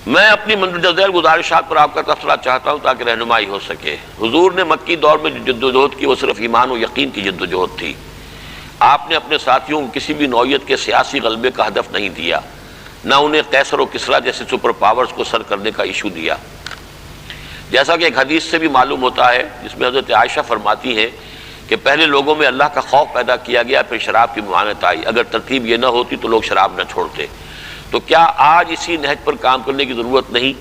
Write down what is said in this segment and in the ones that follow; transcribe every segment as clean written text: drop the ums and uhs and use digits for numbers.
میں اپنی مندرجہ ذیل گزارشات پر آپ کا تبصرہ چاہتا ہوں تاکہ رہنمائی ہو سکے۔ حضور نے مکی دور میں جو جدوجہد کی وہ صرف ایمان و یقین کی جدوجہد تھی۔ آپ نے اپنے ساتھیوں کو کسی بھی نوعیت کے سیاسی غلبے کا ہدف نہیں دیا، نہ انہیں قیصر و کسریٰ جیسے سپر پاورز کو سر کرنے کا ایشو دیا۔ جیسا کہ ایک حدیث سے بھی معلوم ہوتا ہے جس میں حضرت عائشہ فرماتی ہیں کہ پہلے لوگوں میں اللہ کا خوف پیدا کیا گیا، پھر شراب کی ممانعت آئی، اگر ترتیب یہ نہ ہوتی تو لوگ شراب نہ چھوڑتے۔ تو کیا آج اسی نہج پر کام کرنے کی ضرورت نہیں؟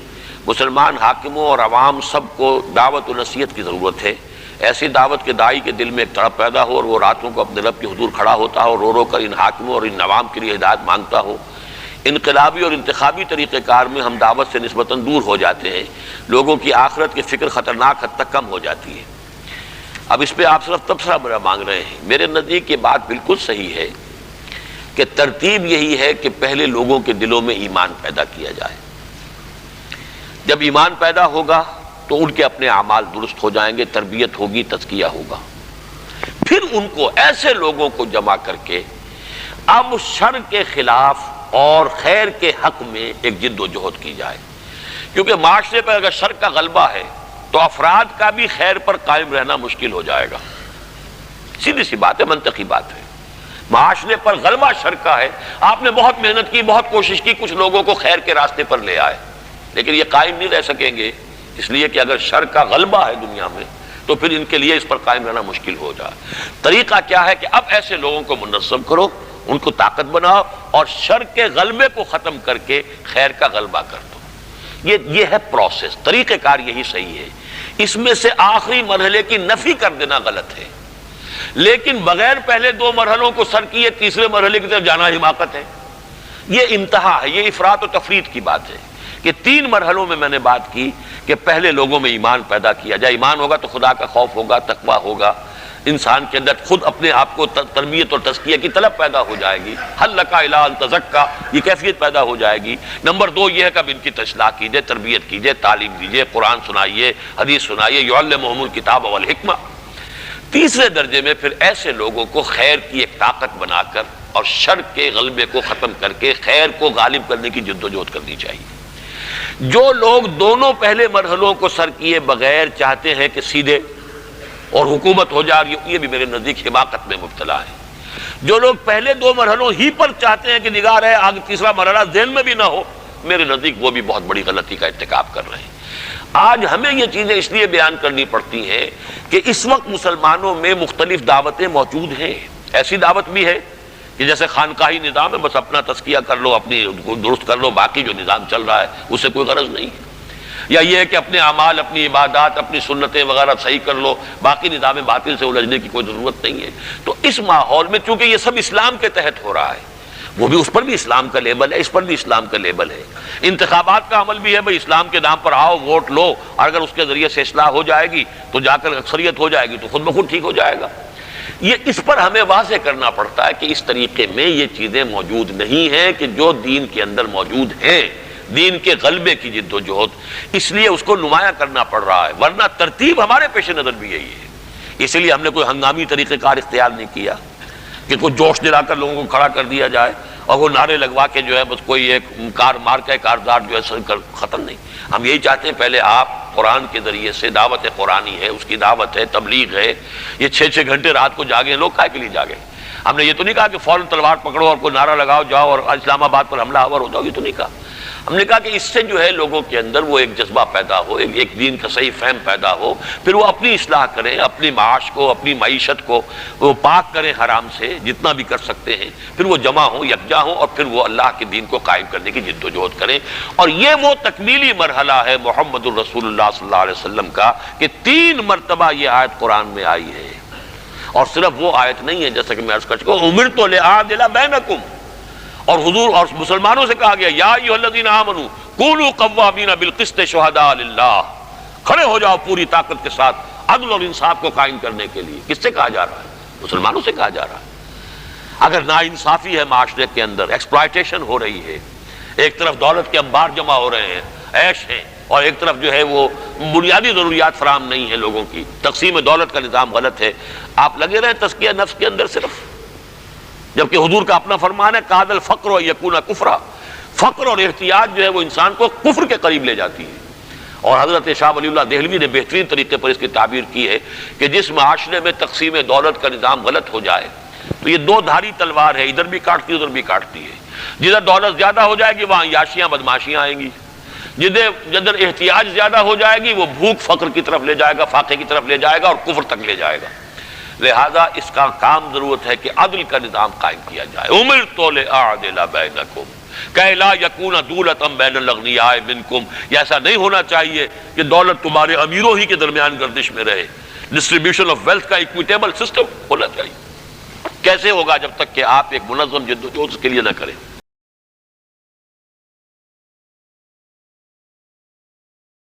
مسلمان حاکموں اور عوام سب کو دعوت و نصیحت کی ضرورت ہے۔ ایسی دعوت کے داعی کے دل میں ایک تڑپ پیدا ہو اور وہ راتوں کو اپنے رب کے حضور کھڑا ہوتا ہو، رو رو کر ان حاکموں اور ان عوام کے لیے ہدایت مانگتا ہو۔ انقلابی اور انتخابی طریقہ کار میں ہم دعوت سے نسبتاً دور ہو جاتے ہیں، لوگوں کی آخرت کی فکر خطرناک حد تک کم ہو جاتی ہے۔ اب اس پہ آپ صرف تبصرہ میرا مانگ رہے ہیں۔ میرے نزدیک یہ بات بالکل صحیح ہے کہ ترتیب یہی ہے کہ پہلے لوگوں کے دلوں میں ایمان پیدا کیا جائے۔ جب ایمان پیدا ہوگا تو ان کے اپنے اعمال درست ہو جائیں گے، تربیت ہوگی، تزکیہ ہوگا۔ پھر ان کو ایسے لوگوں کو جمع کر کے اب شر کے خلاف اور خیر کے حق میں ایک جد و جہد کی جائے، کیونکہ معاشرے پر اگر شر کا غلبہ ہے تو افراد کا بھی خیر پر قائم رہنا مشکل ہو جائے گا۔ سیدھی سی بات ہے، منطقی بات ہے۔ معاشرے پر غلبہ شر کا ہے، آپ نے بہت محنت کی، بہت کوشش کی، کچھ لوگوں کو خیر کے راستے پر لے آئے، لیکن یہ قائم نہیں رہ سکیں گے، اس لیے کہ اگر شر کا غلبہ ہے دنیا میں تو پھر ان کے لیے اس پر قائم رہنا مشکل ہو جائے۔ طریقہ کیا ہے کہ اب ایسے لوگوں کو منظم کرو، ان کو طاقت بناؤ اور شر کے غلبے کو ختم کر کے خیر کا غلبہ کر دو۔ یہ ہے پروسیس، طریقہ کار یہی صحیح ہے۔ اس میں سے آخری مرحلے کی نفی کر دینا غلط ہے، لیکن بغیر پہلے دو مرحلوں کو سر کیے تیسرے مرحلے کی طرف جانا حماقت ہے۔ یہ انتہا ہے، یہ افراط و تفریط کی بات ہے کہ تین مرحلوں میں نے بات کی کہ پہلے لوگوں میں ایمان پیدا کیا جائے۔ ایمان ہوگا تو خدا کا خوف ہوگا، تقویٰ ہوگا، انسان کے اندر خود اپنے آپ کو تربیت اور تزکیہ کی طلب پیدا ہو جائے گی، حل لک الی ان تزکا، یہ کیفیت پیدا ہو جائے گی۔ نمبر دو یہ ہے کہ اب ان کی اصلاح کیجیے، تربیت کیجیے، تعلیم دیجیے، قرآن سنائیے، حدیث سنائیے، یعلمہم الکتاب والحکمہ۔ تیسرے درجے میں پھر ایسے لوگوں کو خیر کی ایک طاقت بنا کر اور شر کے غلبے کو ختم کر کے خیر کو غالب کرنے کی جدوجہد کرنی چاہیے۔ جو لوگ دونوں پہلے مرحلوں کو سر کیے بغیر چاہتے ہیں کہ سیدھے اور حکومت ہو جائے، یہ بھی میرے نزدیک حماقت میں مبتلا ہے۔ جو لوگ پہلے دو مرحلوں ہی پر چاہتے ہیں کہ نگاہ ہے آگے تیسرا مرحلہ ذہن میں بھی نہ ہو، میرے نزدیک وہ بھی بہت بڑی غلطی کا ارتکاب کر رہے ہیں۔ آج ہمیں یہ چیزیں اس لیے بیان کرنی پڑتی ہیں کہ اس وقت مسلمانوں میں مختلف دعوتیں موجود ہیں۔ ایسی دعوت بھی ہے کہ جیسے خانقاہی نظام ہے، بس اپنا تزکیہ کر لو، اپنی درست کر لو، باقی جو نظام چل رہا ہے اس سے کوئی غرض نہیں، یا یہ ہے کہ اپنے اعمال، اپنی عبادات، اپنی سنتیں وغیرہ صحیح کر لو، باقی نظام باطل سے الجھنے کی کوئی ضرورت نہیں ہے۔ تو اس ماحول میں چونکہ یہ سب اسلام کے تحت ہو رہا ہے، وہ بھی اس پر بھی اسلام کا لیبل ہے، اس پر بھی اسلام کا لیبل ہے۔ انتخابات کا عمل بھی ہے، بھائی اسلام کے نام پر آؤ، ووٹ لو، اور اگر اس کے ذریعے سے اصلاح ہو جائے گی تو جا کر اکثریت ہو جائے گی تو خود بخود ٹھیک ہو جائے گا۔ یہ اس پر ہمیں واضح کرنا پڑتا ہے کہ اس طریقے میں یہ چیزیں موجود نہیں ہیں کہ جو دین کے اندر موجود ہیں، دین کے غلبے کی جد و جہد، اس لیے اس کو نمایاں کرنا پڑ رہا ہے، ورنہ ترتیب ہمارے پیش نظر بھی یہی ہے۔ اس لیے ہم نے کوئی ہنگامی طریقہ کار اختیار نہیں کیا کہ کوئی جوش دلا کر لوگوں کو کھڑا کر دیا جائے اور وہ نعرے لگوا کے جو ہے بس کوئی ایک کار مار کے کاردار جو ہے ختم نہیں۔ ہم یہی چاہتے ہیں پہلے آپ قرآن کے ذریعے سے، دعوت قرآنی ہے، اس کی دعوت ہے، تبلیغ ہے، یہ 6 گھنٹے رات کو جاگیں، لوگ کائے کے لیے جاگیں؟ ہم نے یہ تو نہیں کہا کہ فوراً تلوار پکڑو اور کوئی نعرہ لگاؤ جاؤ اور اسلام آباد پر حملہ آور ہو جاؤ، یہ تو نہیں کہا۔ ہم نے کہا کہ اس سے جو ہے لوگوں کے اندر وہ ایک جذبہ پیدا ہو، ایک دین کا صحیح فہم پیدا ہو، پھر وہ اپنی اصلاح کریں، اپنی معاش کو، اپنی معیشت کو وہ پاک کریں حرام سے جتنا بھی کر سکتے ہیں، پھر وہ جمع ہوں، یکجا ہوں، اور پھر وہ اللہ کے دین کو قائم کرنے کی جد و جہد کریں۔ اور یہ وہ تکمیلی مرحلہ ہے محمد الرسول اللہ صلی اللہ علیہ وسلم کا کہ 3 مرتبہ یہ آیت قرآن میں آئی ہے، اور صرف وہ آیت نہیں ہے جیسا کہ میں عرض کر چکا ہوں، امرت لأعدل بینکم، اور حضور اور مسلمانوں سے کہا گیا یا ایھا الذین آمنوا کونوا قوامین بالقسط شہداء للہ، کھڑے ہو جاؤ پوری طاقت کے ساتھ عدل اور انصاف کو قائم کرنے کے لیے۔ کس سے کہا جا رہا ہے؟ مسلمانوں سے کہا جا رہا ہے۔ اگر ناانصافی ہے معاشرے کے اندر، ایکسپلائٹیشن ہو رہی ہے، ایک طرف دولت کے انبار جمع ہو رہے ہیں، عیش ہیں، اور ایک طرف جو ہے وہ بنیادی ضروریات فراہم نہیں ہیں لوگوں کی، تقسیم دولت کا نظام غلط ہے، آپ لگے رہیں تزکیہ نفس کے اندر صرف، جبکہ حضور کا اپنا فرمان ہے قاد الفقر و یکون کفرا، فقر اور احتیاج جو ہے وہ انسان کو کفر کے قریب لے جاتی ہے۔ اور حضرت شاہ ولی اللہ دہلوی نے بہترین طریقے پر اس کی تعبیر کی ہے کہ جس معاشرے میں تقسیم دولت کا نظام غلط ہو جائے تو یہ دو دھاری تلوار ہے، ادھر بھی کاٹتی ہے ادھر بھی کاٹتی ہے۔ جدھر دولت زیادہ ہو جائے گی وہاں عیاشیاں بدماشیاں آئیں گی، جدھر احتیاج زیادہ ہو جائے گی وہ بھوک فقر کی طرف لے جائے گا، فاقے کی طرف لے جائے گا اور کفر تک لے جائے گا۔ لہذا اس کا کام ضرورت ہے کہ عدل کا نظام قائم کیا جائے۔ امرت لأعدل بینکم کہ لا یکون دولۃ بین الاغنیاء منکم، یہ ایسا نہیں ہونا چاہیے کہ دولت تمہارے امیروں ہی کے درمیان گردش میں رہے۔ ڈسٹریبیوشن آف ویلتھ کا ایکویٹیبل سسٹم ہونا چاہیے۔ کیسے ہوگا؟ جب تک کہ آپ ایک منظم جدوجہد کے لیے نہ کریں۔